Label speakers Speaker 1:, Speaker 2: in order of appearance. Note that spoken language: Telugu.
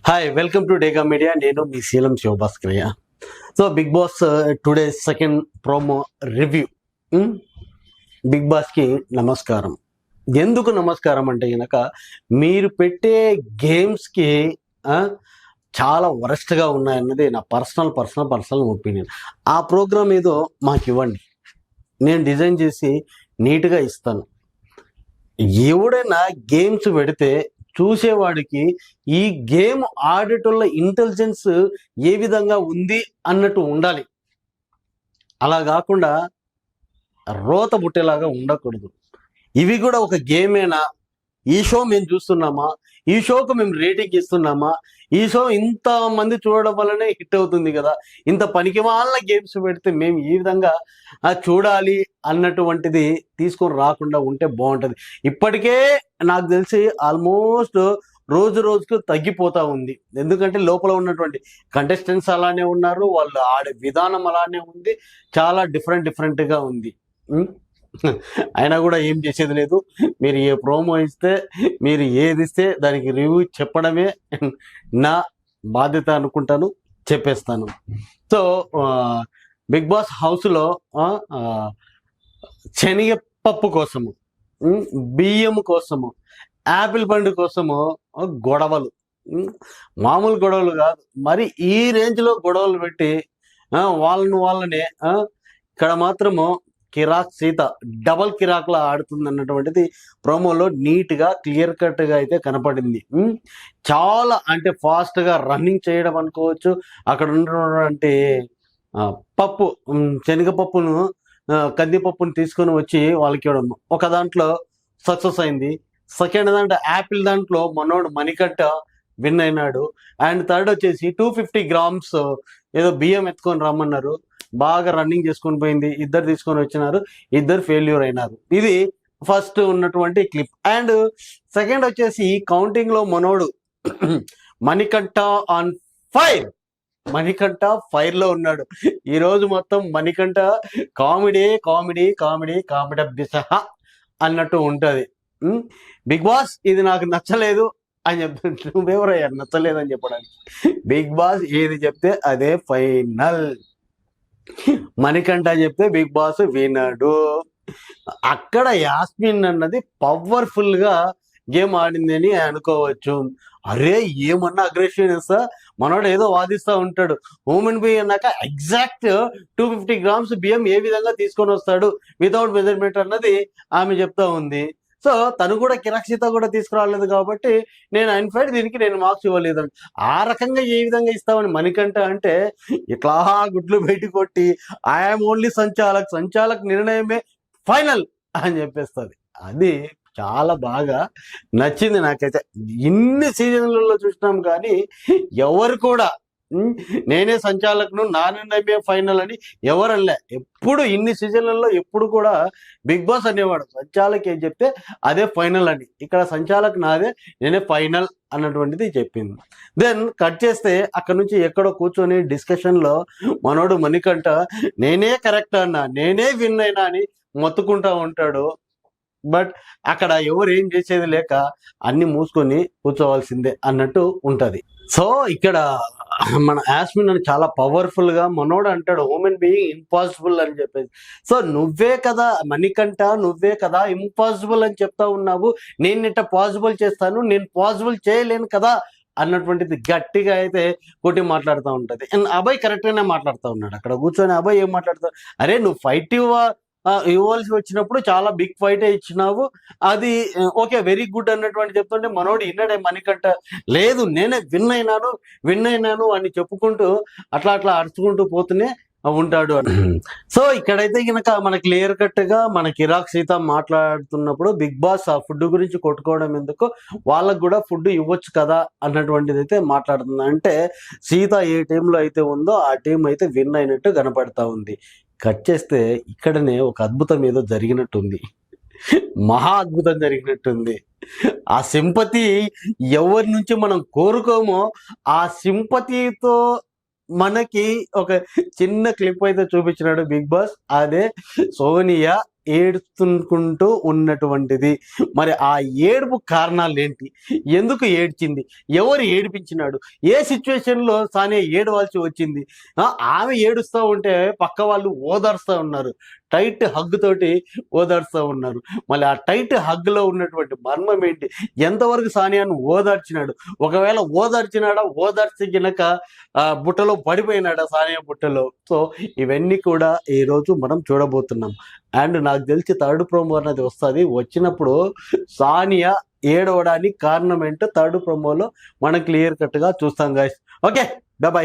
Speaker 1: హాయ్ వెల్కమ్ టు డేగా మీడియా. నేను మీ Sheelam Sivabhaskarayya. So big boss today second promo review. Big బాస్కి నమస్కారం. ఎందుకు నమస్కారం అంటే కనుక మీరు పెట్టే గేమ్స్కి చాలా వరస్ట్గా ఉన్నాయన్నది నా పర్సనల్ ఒపీనియన్. ఆ ప్రోగ్రామ్ ఏదో మాకు ఇవ్వండి, నేను డిజైన్ చేసి నీట్గా ఇస్తాను. ఎవడైనా గేమ్స్ పెడితే చూసేవాడికి ఈ గేమ్ ఆడేటోళ్ళ ఇంటెలిజెన్స్ ఏ విధంగా ఉంది అన్నట్టు ఉండాలి. అలా కాకుండా రోత బుట్టేలాగా ఉండకూడదు. ఇవి కూడా ఒక గేమేనా? ఈ షో మేము చూస్తున్నామా? ఈ షోకు మేము రేటింగ్ ఇస్తున్నామా? ఈ షో ఇంత మంది చూడడం వల్లనే హిట్ అవుతుంది కదా. ఇంత పనికి వాళ్ళ గేమ్స్ పెడితే మేము ఈ విధంగా చూడాలి అన్నటువంటిది తీసుకొని రాకుండా ఉంటే బాగుంటుంది. ఇప్పటికే నాకు తెలిసి ఆల్మోస్ట్ రోజుకు తగ్గిపోతా ఉంది. ఎందుకంటే లోపల ఉన్నటువంటి కంటెస్టెంట్స్ అలానే ఉన్నారు, వాళ్ళు ఆడే విధానం అలానే ఉంది, చాలా డిఫరెంట్గా ఉంది. అయినా కూడా ఏం చేసేది లేదు. మీరు ఏ ప్రోమో ఇస్తే, మీరు ఏది ఇస్తే దానికి రివ్యూ చెప్పడమే నా బాధ్యత అనుకుంటాను, చెప్పేస్తాను. సో బిగ్ బాస్ హౌస్లో శనగపప్పు కోసము, బియ్యం కోసము, యాపిల్ పండు కోసము గొడవలు, మామూలు గొడవలు కాదు, మరి ఈ రేంజ్లో గొడవలు పెట్టి వాళ్ళనే ఇక్కడ మాత్రము కిరాక్ సీత డబల్ కిరాక్లా ఆడుతుంది అన్నటువంటిది ప్రోమోలో నీట్గా క్లియర్ కట్గా అయితే కనపడింది. చాలా అంటే ఫాస్ట్గా రన్నింగ్ చేయడం అనుకోవచ్చు. అక్కడ ఉన్నటువంటి పప్పు, శనగపప్పును, కందిపప్పును తీసుకొని వచ్చి వాళ్ళకి ఇవ్వడం ఒక దాంట్లో సక్సెస్ అయింది. సెకండ్ దాంట్లో యాపిల్ దాంట్లో మనోడు మణికట్ట విన్ అయినాడు. అండ్ థర్డ్ వచ్చేసి 250 grams ఏదో బియ్యం ఎత్తుకొని రమ్మన్నారు, బాగా రన్నింగ్ చేసుకొని పోయింది, ఇద్దరు తీసుకొని వచ్చినారు, ఇద్దరు ఫెయిల్యూర్ అయినారు. ఇది ఫస్ట్ ఉన్నటువంటి క్లిప్. అండ్ సెకండ్ వచ్చేసి కౌంటింగ్ లో మనోడు Manikanta on fire, Manikanta fire లో ఉన్నాడు ఈ రోజు. మొత్తం Manikanta comedy comedy comedy comedy బిసహ అన్నట్టు ఉంటది. బిగ్ బాస్ ఇది నాకు నచ్చలేదు అని చెప్తే నువ్వెవరయ్యా నచ్చలేదని చెప్పడానికి? బిగ్ బాస్ ఏది చెప్తే అదే ఫైనల్. మణికంఠ చెప్తే బిగ్ బాస్ వినడు. అక్కడ యాస్మిన్ అన్నది పవర్ఫుల్ గా గేమ్ ఆడింది అని అనుకోవచ్చు. అరే ఏమన్నా అగ్రెసివ్నెస్, మనోడు ఏదో వాదిస్తూ ఉంటాడు. హ్యూమన్ బీయింగ్ అన్నాక ఎగ్జాక్ట్ 250 grams బియ్యం ఏ విధంగా తీసుకొని వస్తాడు వితౌట్ మెజర్మెంట్ అన్నది ఆమె చెప్తా ఉంది. సో తను కూడా కిరాక్షిత కూడా తీసుకురాలేదు కాబట్టి నేను అన్ఫైడ్, దీనికి నేను మార్క్స్ ఇవ్వలేదు. ఆ రకంగా ఏ విధంగా ఇస్తామని మణికంఠ అంటే ఇట్లా గుడ్లు బయట కొట్టి ఐఎమ్ ఓన్లీ సంచాలక్ నిర్ణయమే ఫైనల్ అని చెప్పేస్తుంది. అది చాలా బాగా నచ్చింది నాకైతే. ఇన్ని సీజన్లలో చూసినాం కానీ ఎవరు కూడా నేనే సంచాలకును, నా నిర్ణయమే ఫైనల్ అని ఎవరల్లే. ఎప్పుడు ఇన్ని సీజన్లలో ఎప్పుడు కూడా బిగ్ బాస్ అనేవాడు సంచాలక్ ఏం చెప్తే అదే ఫైనల్ అని. ఇక్కడ సంచాలక్ నాదే, నేనే ఫైనల్ అన్నటువంటిది చెప్పింది. దెన్ కట్ చేస్తే అక్కడ నుంచి ఎక్కడో కూర్చొని డిస్కషన్ లో మనోడు మణికంఠ నేనే కరెక్ట్ అన్నా, నేనే విన్ అయినా అని మొత్తుకుంటా ఉంటాడు. బట్ అక్కడ ఎవరు ఏం చేసేది లేక అన్ని మూసుకొని కూర్చోవాల్సిందే అన్నట్టు ఉంటది. సో ఇక్కడ మన యాస్మిన్ అని చాలా పవర్ఫుల్ గా మనోడు అంటాడు హ్యూమన్ బీయింగ్ ఇంపాసిబుల్ అని చెప్పేసి. సో నువ్వే కదా మణికంఠ, నువ్వే కదా ఇంపాసిబుల్ అని చెప్తా ఉన్నావు, నేను ఇట్లా పాసిబుల్ చేస్తాను, నేను పాసిబుల్ చేయలేను కదా అన్నటువంటిది గట్టిగా అయితే కొట్టి మాట్లాడుతూ ఉంటది. అండ్ అభయ్ కరెక్ట్ గానే మాట్లాడుతూ ఉన్నాడు. అక్కడ కూర్చొని అభయ్ ఏం మాట్లాడతావు, అరే నువ్వు ఫైట్ ఇవ్వాల్సి వచ్చినప్పుడు చాలా బిగ్ ఫైటే ఇచ్చినావు, అది ఓకే వెరీ గుడ్ అన్నటువంటి చెప్తుంటే మనోడు ఇన్నడే మణికంఠ లేదు నేనే విన్ అయినాను అని చెప్పుకుంటూ అట్లా అరుచుకుంటూ పోతూనే ఉంటాడు. సో ఇక్కడైతే కనుక మన క్లియర్ కట్ గా మన కిరాక్ సీత మాట్లాడుతున్నప్పుడు బిగ్ బాస్ ఆ ఫుడ్ గురించి కొట్టుకోవడం ఎందుకు, వాళ్ళకు కూడా ఫుడ్ ఇవ్వచ్చు కదా అన్నటువంటిది అయితే మాట్లాడుతుంది. అంటే సీత ఏ టీంలో అయితే ఉందో ఆ టీం అయితే విన్ అయినట్టు కనపడతా ఉంది. కట్ చేస్తే ఇక్కడనే ఒక అద్భుతం ఏదో జరిగినట్టుంది, మహా అద్భుతం జరిగినట్టుంది. ఆ సింపతి ఎవరి నుంచి మనం కోరుకోమో ఆ సింపతితో మనకి ఒక చిన్న క్లిప్ అయితే చూపించినాడు బిగ్ బాస్. అదే సోనియా ఏడుచుకుంటూ ఉన్నటువంటిది. మరి ఆ ఏడుపు కారణాలు ఏంటి? ఎందుకు ఏడ్చింది? ఎవరు ఏడిపించినాడు? ఏ సిచ్యువేషన్లో సానియా ఏడవాల్సి వచ్చింది? ఆమె ఏడుస్తూ ఉంటే పక్క వాళ్ళు ఓదార్స్తూ ఉన్నారు, టైట్ హగ్ తోటి ఓదార్స్తూ ఉన్నారు. మళ్ళీ ఆ టైట్ హగ్లో ఉన్నటువంటి మర్మం ఏంటి? ఎంతవరకు సానియాను ఓదార్చినాడు? ఒకవేళ ఓదార్చినాడా, ఓదార్చి గినక బుట్టలో పడిపోయినాడా సానియా బుట్టలో? సో ఇవన్నీ కూడా ఈరోజు మనం చూడబోతున్నాం. అండ్ నాకు తెలిసి థర్డ్ ప్రోమో అన్నది వస్తుంది. వచ్చినప్పుడు సానియా ఏడవడానికి కారణం ఏంటో థర్డ్ ప్రోమోలో మనం క్లియర్ కట్గా చూస్తాం గైస్. Okay, bye.